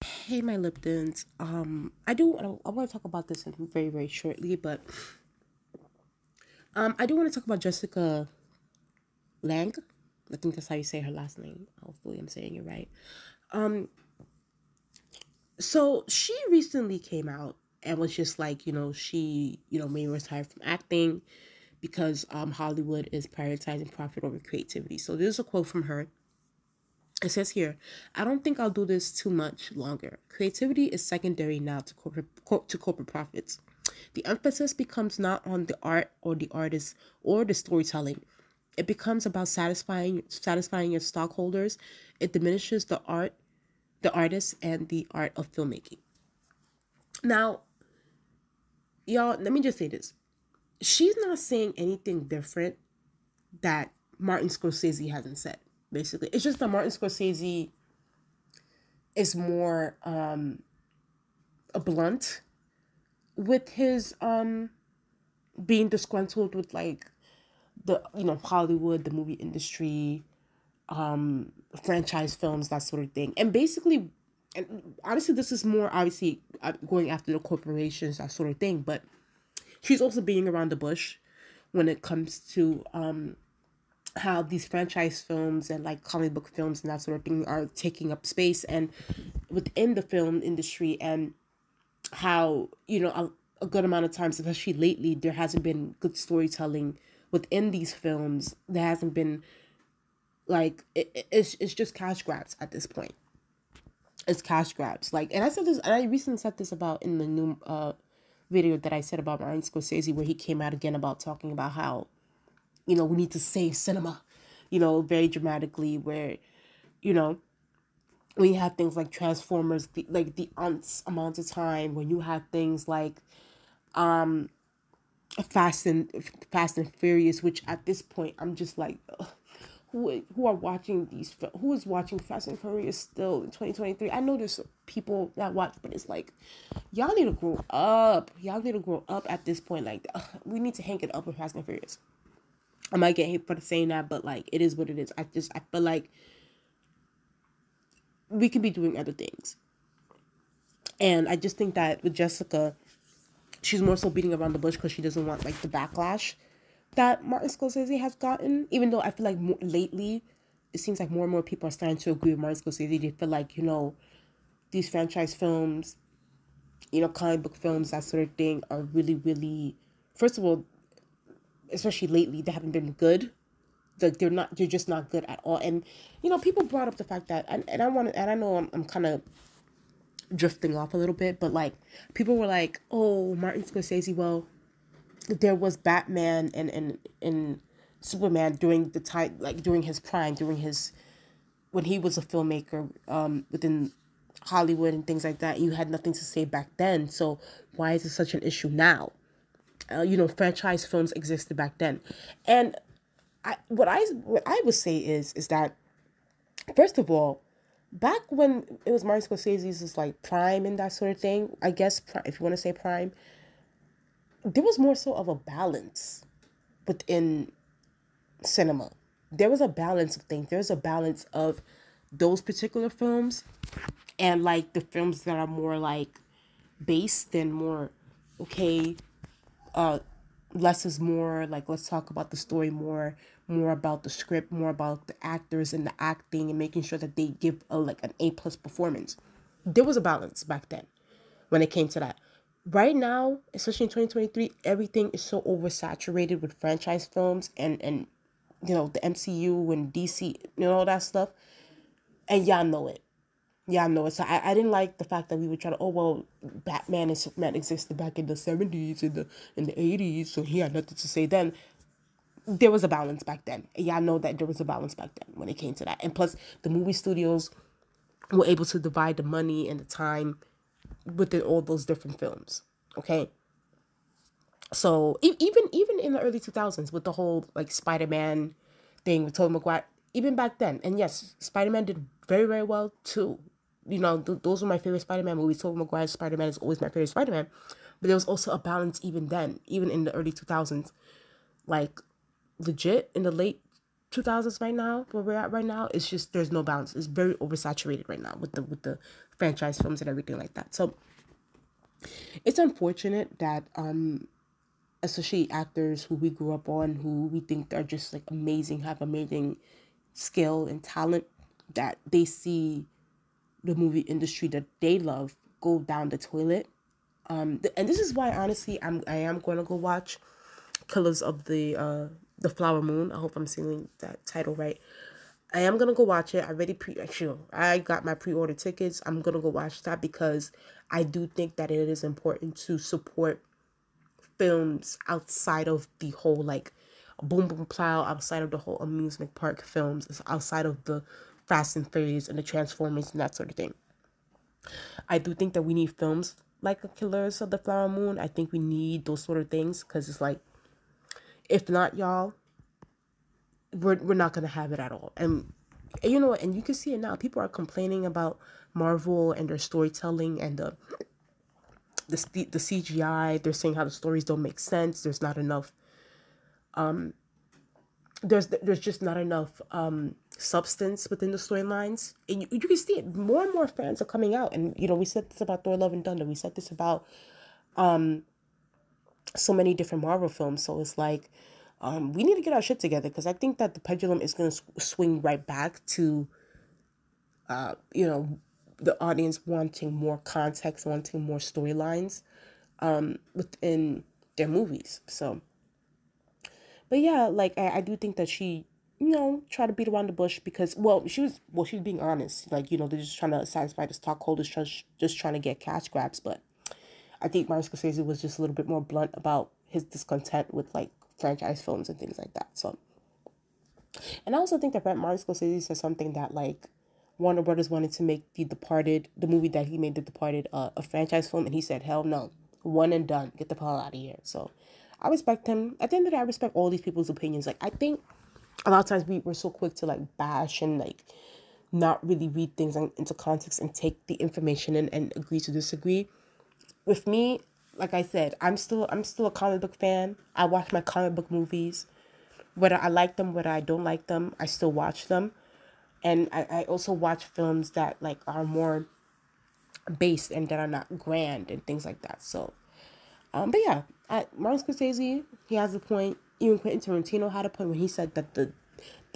Hey, my Liptons. I want to talk about this in very, very shortly, but I do want to talk about Jessica Lange. I think that's how you say her last name. Hopefully, I'm saying it right. Um, so she recently came out and was just like, she, may retire from acting because Hollywood is prioritizing profit over creativity. So there's a quote from her. It says here, "I don't think I'll do this too much longer. Creativity is secondary now to corporate profits. The emphasis becomes not on the art or the artist or the storytelling. It becomes about satisfying your stockholders. It diminishes the artist, and the art of filmmaking." Now, y'all, let me just say this. She's not saying anything different that Martin Scorsese hasn't said. Basically, it's just that Martin Scorsese is more blunt with his being disgruntled with like the Hollywood, the movie industry, franchise films, that sort of thing. And basically, and honestly, this is more obviously going after the corporations, that sort of thing. But she's also being around the bush when it comes to how these franchise films and like comic book films and that sort of thing are taking up space and within the film industry, and how a good amount of times, especially lately, there hasn't been good storytelling within these films. There hasn't been like it's just cash grabs at this point. It's cash grabs. Like, and I said this, and I recently said this about in the new video that I said about Martin Scorsese, where he came out again about talking about how we need to save cinema, very dramatically, where you know when you have things like Transformers, the amount of time when you have things like um Fast and Fast and Furious, which at this point I'm just like, ugh, who are watching who is watching Fast and Furious still in 2023? I know there's people that watch, but it's like, y'all need to grow up. Y'all need to grow up at this point. Like, we need to hang it up with Fast and Furious. I might get hate for saying that, but like, it is what it is. I feel like we could be doing other things. And I just think that with Jessica, she's more so beating around the bush because she doesn't want like the backlash that Martin Scorsese has gotten. Even though I feel like lately, it seems like more and more people are starting to agree with Martin Scorsese. They feel like, these franchise films, comic book films, that sort of thing, are really, really, first of all, especially lately, they haven't been good. Like, they're just not good at all. And people brought up the fact that, and I know I'm kind of drifting off a little bit, but like, people were like, oh, Martin Scorsese, well, there was Batman and Superman during the time, like during his prime, when he was a filmmaker within Hollywood and things like that. You had nothing to say back then, so why is it such an issue now? Franchise films existed back then. And what I would say is that, first of all, back when it was Martin Scorsese's like prime and that sort of thing, I guess, if you want to say prime, there was more so of a balance within cinema. There was a balance of things. There was a balance of those particular films and like the films that are more like based and more, okay, less is more. Like, let's talk about the story more about the script, more about the actors and the acting, and making sure that they give like an A+ performance. There was a balance back then when it came to that. Right now, especially in 2023, everything is so oversaturated with franchise films and the MCU and DC, all that stuff. And y'all know it. Yeah, no, so I didn't like the fact that we were trying to, oh, well, Batman and Superman existed back in the 70s and the 80s, so he had nothing to say then. There was a balance back then. Y'all know that there was a balance back then when it came to that. And plus, the movie studios were able to divide the money and the time within all those different films. Okay? So, even in the early 2000s with the whole, like, Spider-Man thing with Tobey Maguire, even back then, and yes, Spider-Man did very, very well, too. Those were my favorite Spider-Man movies. Tobey Maguire's Spider-Man is always my favorite Spider-Man. But there was also a balance even then, even in the early 2000s. Like, legit, in the late 2000s right now, where we're at right now, it's just, there's no balance. It's very oversaturated right now with the franchise films and everything like that. So it's unfortunate that especially actors who we grew up on, who we think are just like amazing, have amazing skill and talent, that they see the movie industry that they love go down the toilet. And this is why, honestly, I am going to go watch Killers of the Flower Moon. I hope I'm saying that title right. I am gonna go watch it. I got my pre-order tickets. I'm gonna go watch that because I do think that it is important to support films outside of the whole like boom boom plow, outside of the whole amusement park films, outside of the Fast and Furious and the Transformers and that sort of thing. I do think that we need films like the Killers of the Flower Moon. I think we need those sort of things because it's like, if not, y'all, we're not gonna have it at all. And you know what? And you can see it now. People are complaining about Marvel and their storytelling and the CGI. They're saying how the stories don't make sense. There's not enough. There's just not enough substance within the storylines. And you can see it. More and more fans are coming out. And we said this about Thor: Love and Thunder. We said this about so many different Marvel films. So it's like, we need to get our shit together, because I think that the pendulum is going to swing right back to, the audience wanting more context, wanting more storylines within their movies. So, but yeah, like I do think that she, tried to beat around the bush because, she was being honest. Like, they're just trying to satisfy the stockholders, just trying to get cash grabs. But I think Martin Scorsese was just a little bit more blunt about his discontent with like franchise films and things like that. So, and I also think that Martin Scorsese said something that like Warner Brothers wanted to make the movie that he made, The Departed, a franchise film, and he said, hell no, one and done, get the hell out of here. So I respect him. At the end of the day, I respect all these people's opinions. Like, I think a lot of times we're so quick to like bash and like not really read things into context and take the information and agree to disagree. With me, like I said, I'm still a comic book fan. I watch my comic book movies. Whether I like them, whether I don't like them, I still watch them. And I also watch films that like are more based and that are not grand and things like that. So, but yeah, Martin Scorsese, he has a point. Even Quentin Tarantino had a point when he said that the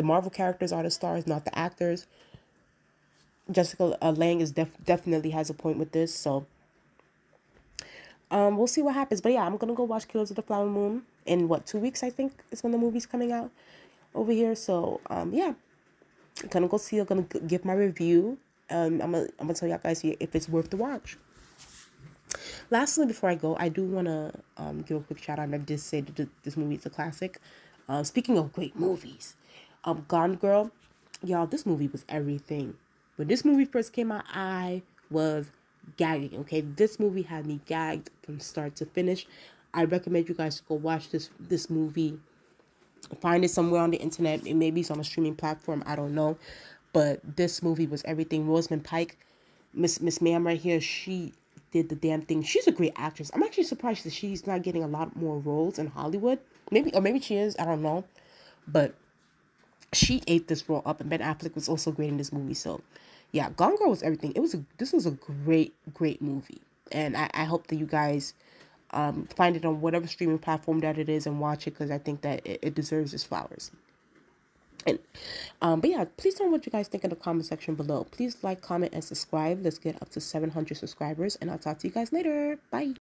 Marvel characters are the stars, not the actors. Jessica Lange is definitely has a point with this. So, we'll see what happens. But yeah, I'm gonna go watch Killers of the Flower Moon in 2 weeks, I think, is when the movie's coming out over here. So yeah, I'm gonna go see. I'm gonna give my review. I'm gonna tell y'all guys if it's worth the watch. Lastly, before I go, I do wanna give a quick shout out. I did say that this movie is a classic. Speaking of great movies, Gone Girl, y'all, this movie was everything. When this movie first came out, I was gagging. Okay, this movie had me gagged from start to finish. I recommend you guys to go watch this movie. Find it somewhere on the internet. It maybe it's on a streaming platform, I don't know, but this movie was everything. Rosamund Pike, Miss Ma'am right here, she did the damn thing. She's a great actress. I'm actually surprised that she's not getting a lot more roles in Hollywood. Maybe she is, I don't know, but she ate this role up, and Ben Affleck was also great in this movie. So yeah, Gone Girl was everything. This was a great movie, and I hope that you guys find it on whatever streaming platform that it is and watch it, because I think that it deserves its flowers. And but yeah, please tell me what you guys think in the comment section below. Please like, comment, and subscribe. Let's get up to 700 subscribers, and I'll talk to you guys later. Bye.